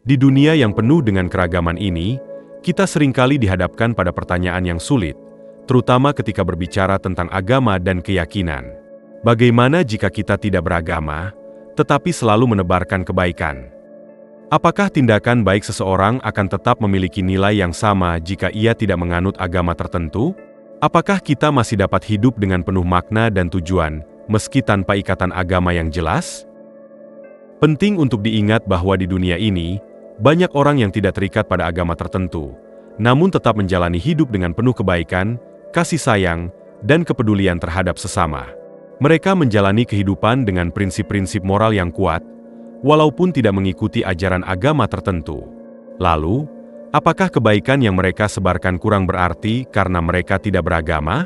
Di dunia yang penuh dengan keragaman ini, kita seringkali dihadapkan pada pertanyaan yang sulit, terutama ketika berbicara tentang agama dan keyakinan. Bagaimana jika kita tidak beragama, tetapi selalu menebarkan kebaikan? Apakah tindakan baik seseorang akan tetap memiliki nilai yang sama jika ia tidak menganut agama tertentu? Apakah kita masih dapat hidup dengan penuh makna dan tujuan, meski tanpa ikatan agama yang jelas? Penting untuk diingat bahwa di dunia ini, banyak orang yang tidak terikat pada agama tertentu, namun tetap menjalani hidup dengan penuh kebaikan, kasih sayang, dan kepedulian terhadap sesama. Mereka menjalani kehidupan dengan prinsip-prinsip moral yang kuat, walaupun tidak mengikuti ajaran agama tertentu. Lalu, apakah kebaikan yang mereka sebarkan kurang berarti karena mereka tidak beragama?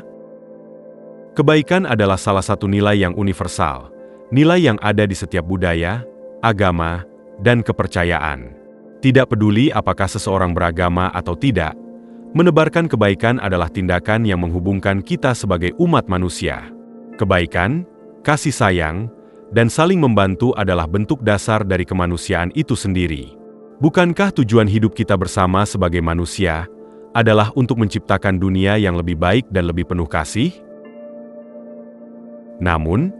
Kebaikan adalah salah satu nilai yang universal, nilai yang ada di setiap budaya, agama, dan kepercayaan. Tidak peduli apakah seseorang beragama atau tidak, menebarkan kebaikan adalah tindakan yang menghubungkan kita sebagai umat manusia. Kebaikan, kasih sayang, dan saling membantu adalah bentuk dasar dari kemanusiaan itu sendiri. Bukankah tujuan hidup kita bersama sebagai manusia adalah untuk menciptakan dunia yang lebih baik dan lebih penuh kasih? Namun,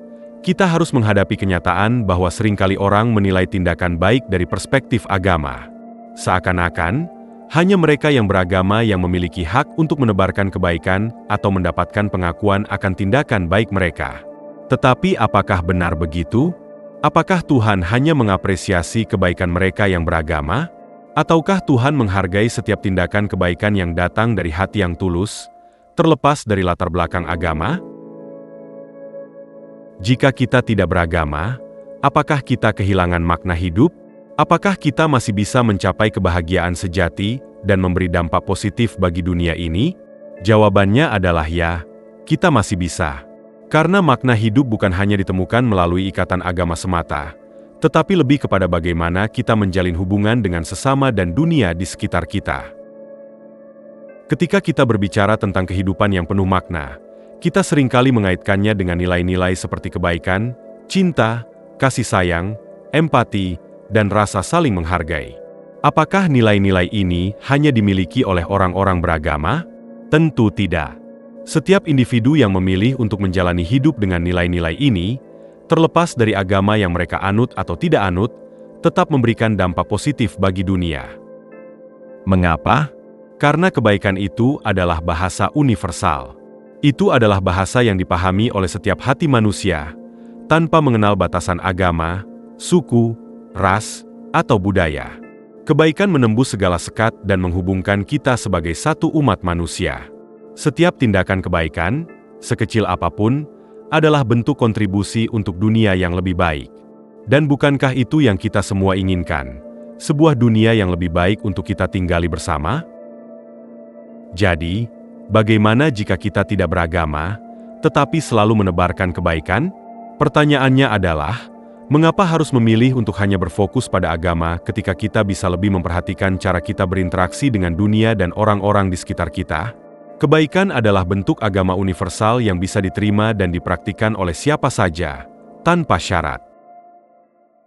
kita harus menghadapi kenyataan bahwa seringkali orang menilai tindakan baik dari perspektif agama. Seakan-akan, hanya mereka yang beragama yang memiliki hak untuk menebarkan kebaikan atau mendapatkan pengakuan akan tindakan baik mereka. Tetapi apakah benar begitu? Apakah Tuhan hanya mengapresiasi kebaikan mereka yang beragama? Ataukah Tuhan menghargai setiap tindakan kebaikan yang datang dari hati yang tulus, terlepas dari latar belakang agama? Jika kita tidak beragama, apakah kita kehilangan makna hidup? Apakah kita masih bisa mencapai kebahagiaan sejati dan memberi dampak positif bagi dunia ini? Jawabannya adalah ya, kita masih bisa. Karena makna hidup bukan hanya ditemukan melalui ikatan agama semata, tetapi lebih kepada bagaimana kita menjalin hubungan dengan sesama dan dunia di sekitar kita. Ketika kita berbicara tentang kehidupan yang penuh makna, kita seringkali mengaitkannya dengan nilai-nilai seperti kebaikan, cinta, kasih sayang, empati, dan rasa saling menghargai. Apakah nilai-nilai ini hanya dimiliki oleh orang-orang beragama? Tentu tidak. Setiap individu yang memilih untuk menjalani hidup dengan nilai-nilai ini, terlepas dari agama yang mereka anut atau tidak anut, tetap memberikan dampak positif bagi dunia. Mengapa? Karena kebaikan itu adalah bahasa universal. Itu adalah bahasa yang dipahami oleh setiap hati manusia, tanpa mengenal batasan agama, suku, ras, atau budaya. Kebaikan menembus segala sekat dan menghubungkan kita sebagai satu umat manusia. Setiap tindakan kebaikan, sekecil apapun, adalah bentuk kontribusi untuk dunia yang lebih baik. Dan bukankah itu yang kita semua inginkan? Sebuah dunia yang lebih baik untuk kita tinggali bersama? Jadi, bagaimana jika kita tidak beragama, tetapi selalu menebarkan kebaikan? Pertanyaannya adalah, mengapa harus memilih untuk hanya berfokus pada agama ketika kita bisa lebih memperhatikan cara kita berinteraksi dengan dunia dan orang-orang di sekitar kita? Kebaikan adalah bentuk agama universal yang bisa diterima dan dipraktikkan oleh siapa saja, tanpa syarat.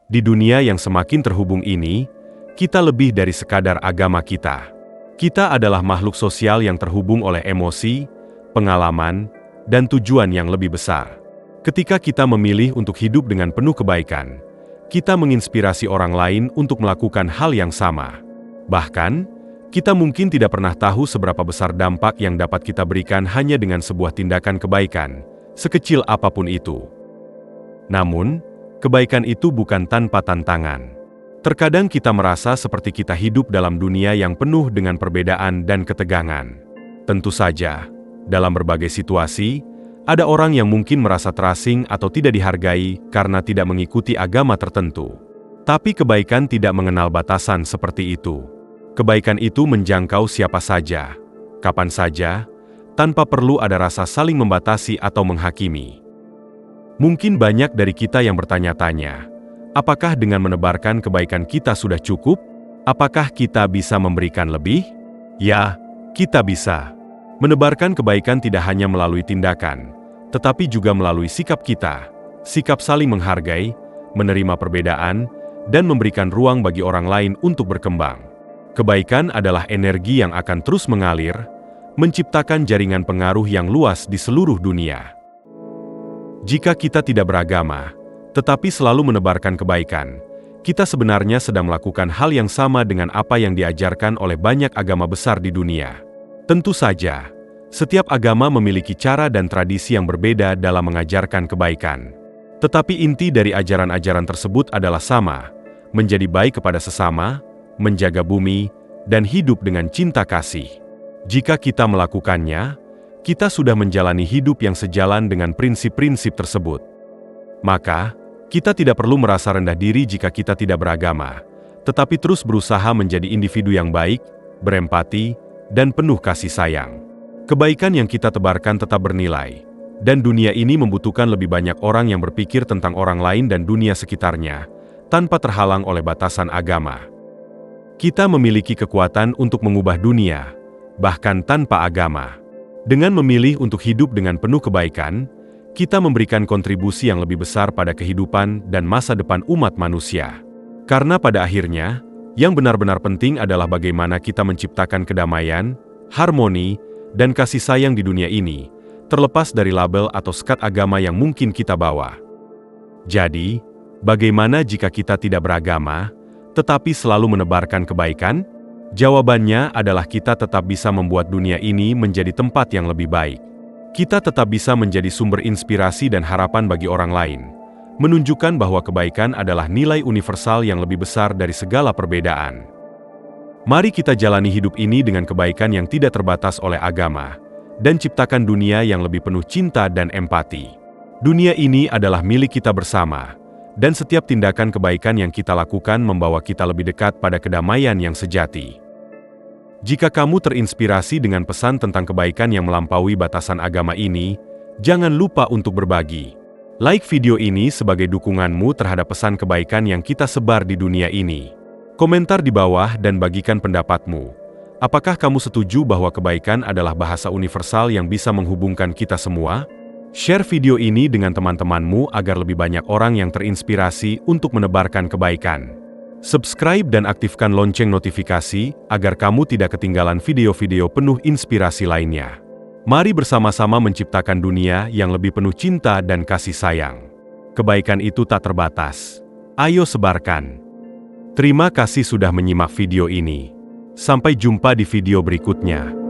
Di dunia yang semakin terhubung ini, kita lebih dari sekadar agama kita. Kita adalah makhluk sosial yang terhubung oleh emosi, pengalaman, dan tujuan yang lebih besar. Ketika kita memilih untuk hidup dengan penuh kebaikan, kita menginspirasi orang lain untuk melakukan hal yang sama. Bahkan, kita mungkin tidak pernah tahu seberapa besar dampak yang dapat kita berikan hanya dengan sebuah tindakan kebaikan, sekecil apapun itu. Namun, kebaikan itu bukan tanpa tantangan. Terkadang kita merasa seperti kita hidup dalam dunia yang penuh dengan perbedaan dan ketegangan. Tentu saja, dalam berbagai situasi, ada orang yang mungkin merasa terasing atau tidak dihargai karena tidak mengikuti agama tertentu. Tapi kebaikan tidak mengenal batasan seperti itu. Kebaikan itu menjangkau siapa saja, kapan saja, tanpa perlu ada rasa saling membatasi atau menghakimi. Mungkin banyak dari kita yang bertanya-tanya, apakah dengan menebarkan kebaikan kita sudah cukup? Apakah kita bisa memberikan lebih? Ya, kita bisa. Menebarkan kebaikan tidak hanya melalui tindakan, tetapi juga melalui sikap kita. Sikap saling menghargai, menerima perbedaan, dan memberikan ruang bagi orang lain untuk berkembang. Kebaikan adalah energi yang akan terus mengalir, menciptakan jaringan pengaruh yang luas di seluruh dunia. Jika kita tidak beragama, tetapi selalu menebarkan kebaikan, kita sebenarnya sedang melakukan hal yang sama dengan apa yang diajarkan oleh banyak agama besar di dunia. Tentu saja, setiap agama memiliki cara dan tradisi yang berbeda dalam mengajarkan kebaikan. Tetapi inti dari ajaran-ajaran tersebut adalah sama, menjadi baik kepada sesama, menjaga bumi, dan hidup dengan cinta kasih. Jika kita melakukannya, kita sudah menjalani hidup yang sejalan dengan prinsip-prinsip tersebut. Maka, kita tidak perlu merasa rendah diri jika kita tidak beragama, tetapi terus berusaha menjadi individu yang baik, berempati, dan penuh kasih sayang. Kebaikan yang kita tebarkan tetap bernilai, dan dunia ini membutuhkan lebih banyak orang yang berpikir tentang orang lain dan dunia sekitarnya, tanpa terhalang oleh batasan agama. Kita memiliki kekuatan untuk mengubah dunia, bahkan tanpa agama. Dengan memilih untuk hidup dengan penuh kebaikan, kita memberikan kontribusi yang lebih besar pada kehidupan dan masa depan umat manusia. Karena pada akhirnya, yang benar-benar penting adalah bagaimana kita menciptakan kedamaian, harmoni, dan kasih sayang di dunia ini, terlepas dari label atau sekat agama yang mungkin kita bawa. Jadi, bagaimana jika kita tidak beragama, tetapi selalu menebarkan kebaikan? Jawabannya adalah kita tetap bisa membuat dunia ini menjadi tempat yang lebih baik. Kita tetap bisa menjadi sumber inspirasi dan harapan bagi orang lain, menunjukkan bahwa kebaikan adalah nilai universal yang lebih besar dari segala perbedaan. Mari kita jalani hidup ini dengan kebaikan yang tidak terbatas oleh agama, dan ciptakan dunia yang lebih penuh cinta dan empati. Dunia ini adalah milik kita bersama, dan setiap tindakan kebaikan yang kita lakukan membawa kita lebih dekat pada kedamaian yang sejati. Jika kamu terinspirasi dengan pesan tentang kebaikan yang melampaui batasan agama ini, jangan lupa untuk berbagi. Like video ini sebagai dukunganmu terhadap pesan kebaikan yang kita sebar di dunia ini. Komentar di bawah dan bagikan pendapatmu. Apakah kamu setuju bahwa kebaikan adalah bahasa universal yang bisa menghubungkan kita semua? Share video ini dengan teman-temanmu agar lebih banyak orang yang terinspirasi untuk menebarkan kebaikan. Subscribe dan aktifkan lonceng notifikasi agar kamu tidak ketinggalan video-video penuh inspirasi lainnya. Mari bersama-sama menciptakan dunia yang lebih penuh cinta dan kasih sayang. Kebaikan itu tak terbatas. Ayo sebarkan. Terima kasih sudah menyimak video ini. Sampai jumpa di video berikutnya.